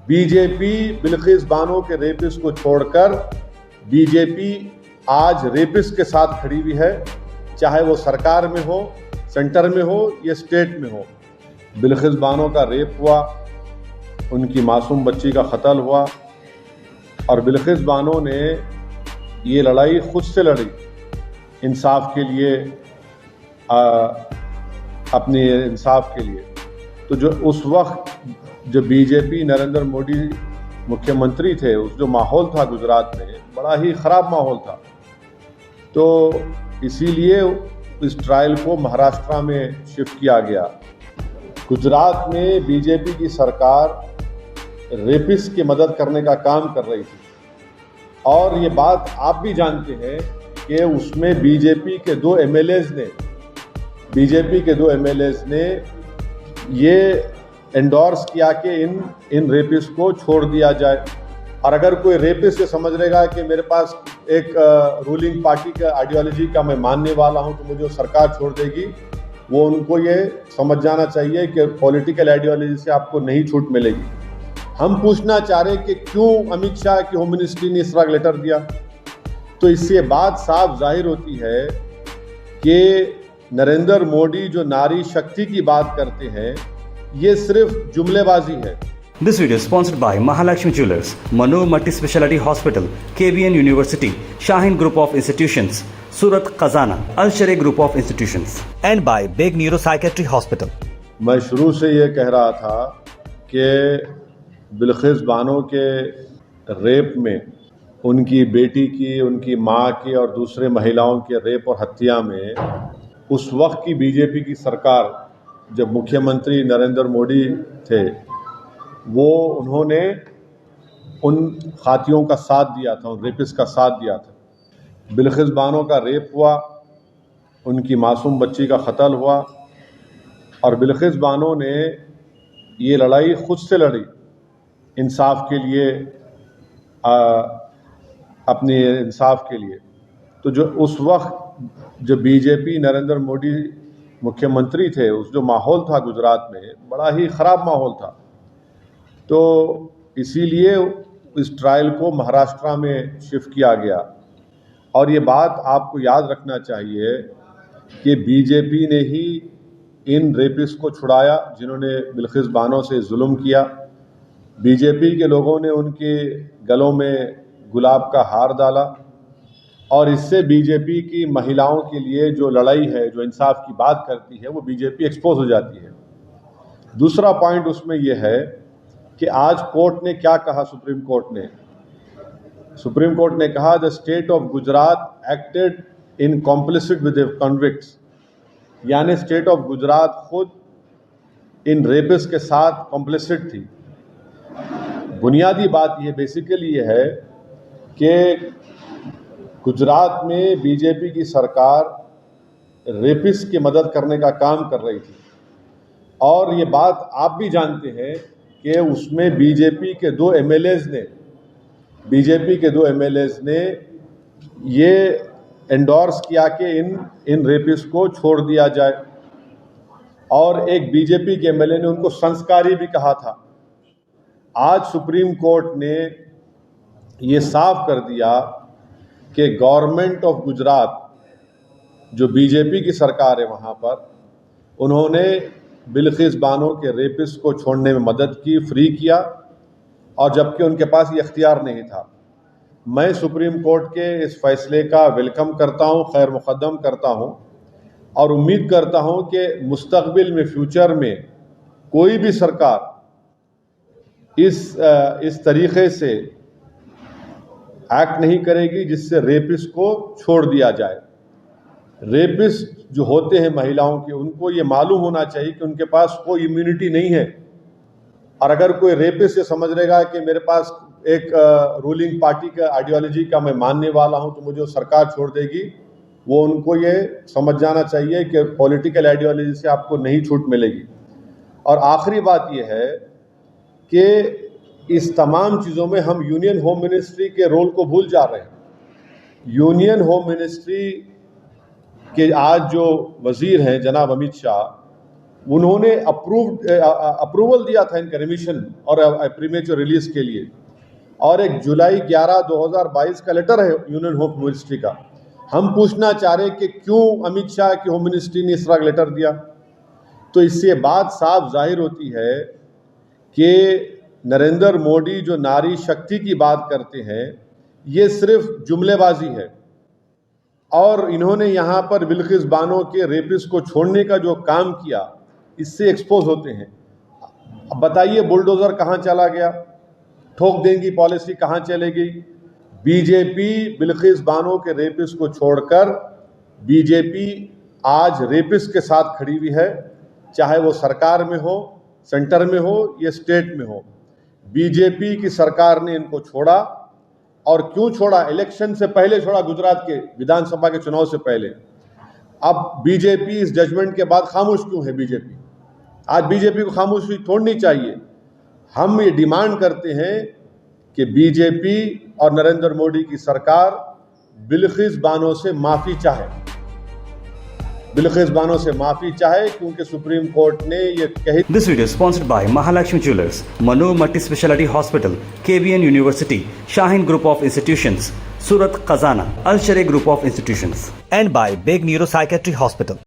BJP Bilkis Bano के rapist को छोड़कर बीजेपी आज रेपिस्ट के साथ खड़ी हुई है, चाहे वो सरकार में हो, सेंटर में हो या स्टेट में हो। बिल्किस बानो का रेप हुआ, उनकी मासूम बच्ची का कत्ल हुआ और बिल्किस बानो ने ये लड़ाई खुद से लड़ी इंसाफ के लिए, अपने इंसाफ के लिए। तो जो उस वक्त जो बीजेपी नरेंद्र मोदी मुख्यमंत्री थे, उस जो माहौल था गुजरात में, बड़ा ही ख़राब माहौल था। तो इसीलिए इस ट्रायल को महाराष्ट्र में शिफ्ट किया गया। गुजरात में बीजेपी की सरकार रेपिस्ट की मदद करने का काम कर रही थी और ये बात आप भी जानते हैं कि उसमें बीजेपी के दो एमएलएज ने ये एंडोर्स किया कि इन रेपिस्ट को छोड़ दिया जाए। और अगर कोई रेपिस्ट ये समझ लेगा कि मेरे पास एक रूलिंग पार्टी का आइडियोलॉजी का मैं मानने वाला हूं तो मुझे सरकार छोड़ देगी, वो उनको ये समझ जाना चाहिए कि पॉलिटिकल आइडियोलॉजी से आपको नहीं छूट मिलेगी। हम पूछना चाह रहे हैं कि क्यों अमित शाह की होम मिनिस्ट्री ने इस तरह लेटर दिया। तो इससे बात साफ जाहिर होती है कि नरेंद्र मोदी जो नारी शक्ति की बात करते हैं, ये सिर्फ जुमलेबाजी है। This video is sponsored by Mahalakshmi Jewelers, Manu Multi Speciality Hospital, KBN University, Shaheen Group of Institutions, Surat Khazana, Al Sharia Group of Institutions, and by Big Neuropsychiatry Hospital. मैं शुरू से ये कह रहा था कि बिल्किस बानो के रेप में, उनकी बेटी की, उनकी माँ की और दूसरे महिलाओं के रेप और हत्या में उस वक्त की बीजेपी की सरकार, जब मुख्यमंत्री नरेंद्र मोदी थे, उन्होंने उन खातियों का साथ दिया था, उन रेपिस्ट का साथ दिया था। बिल्किस बानो का रेप हुआ, उनकी मासूम बच्ची का कत्ल हुआ और बिल्किस बानो ने ये लड़ाई खुद से लड़ी इंसाफ के लिए, अपने इंसाफ के लिए। तो जो उस वक्त जो बीजेपी नरेंद्र मोदी मुख्यमंत्री थे, उस जो माहौल था गुजरात में, बड़ा ही ख़राब माहौल था। तो इसीलिए इस ट्रायल को महाराष्ट्र में शिफ्ट किया गया। और ये बात आपको याद रखना चाहिए कि बीजेपी ने ही इन रेपिस्ट को छुड़ाया जिन्होंने बिल्किस बानो से जुल्म किया। बीजेपी के लोगों ने उनके गलों में गुलाब का हार डाला और इससे बीजेपी की महिलाओं के लिए जो लड़ाई है, जो इंसाफ की बात करती है, वो बीजेपी एक्सपोज हो जाती है। दूसरा पॉइंट उसमें यह है कि आज कोर्ट ने क्या कहा, सुप्रीम कोर्ट ने कहा the state of Gujarat acted in complicit with convicts, यानी स्टेट ऑफ गुजरात खुद इन रेपिस्ट के साथ कॉम्प्लिसिट थी। बुनियादी बात ये बेसिकली ये है कि गुजरात में बीजेपी की सरकार रेपिस्ट की मदद करने का काम कर रही थी और ये बात आप भी जानते हैं कि उसमें बीजेपी के दो एमएलएज ने ये एंडोर्स किया कि इन रेपिस्ट को छोड़ दिया जाए और एक बीजेपी के एमएलए ने उनको संस्कारी भी कहा था। आज सुप्रीम कोर्ट ने ये साफ कर दिया कि गवर्नमेंट ऑफ गुजरात, जो बीजेपी की सरकार है वहाँ पर, उन्होंने बिल्किस बानो के रेपिस्ट को छोड़ने में मदद की, फ्री किया, और जबकि उनके पास ये इख्तियार नहीं था। मैं सुप्रीम कोर्ट के इस फैसले का वेलकम करता हूँ, खैर मुक़द्दम करता हूँ और उम्मीद करता हूँ कि मुस्तक़बिल में, फ्यूचर में कोई भी सरकार इस तरीक़े से एक्ट नहीं करेगी जिससे रेपिस्ट को छोड़ दिया जाए। रेपिस्ट जो होते हैं महिलाओं के, उनको ये मालूम होना चाहिए कि उनके पास कोई इम्यूनिटी नहीं है और अगर कोई रेपिस्ट ये समझ लेगा कि मेरे पास एक रूलिंग पार्टी का आइडियोलॉजी का मैं मानने वाला हूं तो मुझे सरकार छोड़ देगी, वो उनको ये समझ जाना चाहिए कि पॉलिटिकल आइडियोलॉजी से आपको नहीं छूट मिलेगी। और आखिरी बात ये है कि इस तमाम चीज़ों में हम यूनियन होम मिनिस्ट्री के रोल को भूल जा रहे हैं। यूनियन होम मिनिस्ट्री के आज जो वज़ीर हैं जनाब अमित शाह, उन्होंने अप्रूवल दिया था इनका रिमिशन और प्रीमेच्योर रिलीज के लिए, और एक जुलाई 11 2022 का लेटर है यूनियन होम मिनिस्ट्री का। हम पूछना चाह रहे कि क्यों अमित शाह की होम मिनिस्ट्री ने इस तरह लेटर दिया। तो इससे बात साफ जाहिर होती है कि नरेंद्र मोदी जो नारी शक्ति की बात करते हैं, ये सिर्फ जुमलेबाजी है, और इन्होंने यहाँ पर बिल्किस बानो के रेपिस्ट को छोड़ने का जो काम किया, इससे एक्सपोज होते हैं। अब बताइए बुलडोजर कहाँ चला गया, ठोक देंगी पॉलिसी कहाँ चले गई। बीजेपी बिल्किस बानो के रेपिस्ट को छोड़कर बीजेपी आज रेपिस्ट के साथ खड़ी हुई है, चाहे वो सरकार में हो, सेंटर में हो या स्टेट में हो। बीजेपी की सरकार ने इनको छोड़ा, और क्यों छोड़ा? इलेक्शन से पहले छोड़ा, गुजरात के विधानसभा के चुनाव से पहले। अब बीजेपी इस जजमेंट के बाद खामोश क्यों है? बीजेपी आज बीजेपी को खामोशी तोड़नी चाहिए। हम ये डिमांड करते हैं कि बीजेपी और नरेंद्र मोदी की सरकार बिल्किस बानो से माफी चाहे, बिल्किस बानो से माफी चाहे, क्योंकि सुप्रीम कोर्ट ने ये कही। This video is sponsored by Mahalakshmi Jewelers, Manu Multi Speciality Hospital, KBN University, Shaheen Group of Institutions, Surat Khazana, Al Sharia Group of Institutions, and by Big Neuropsychiatry Hospital.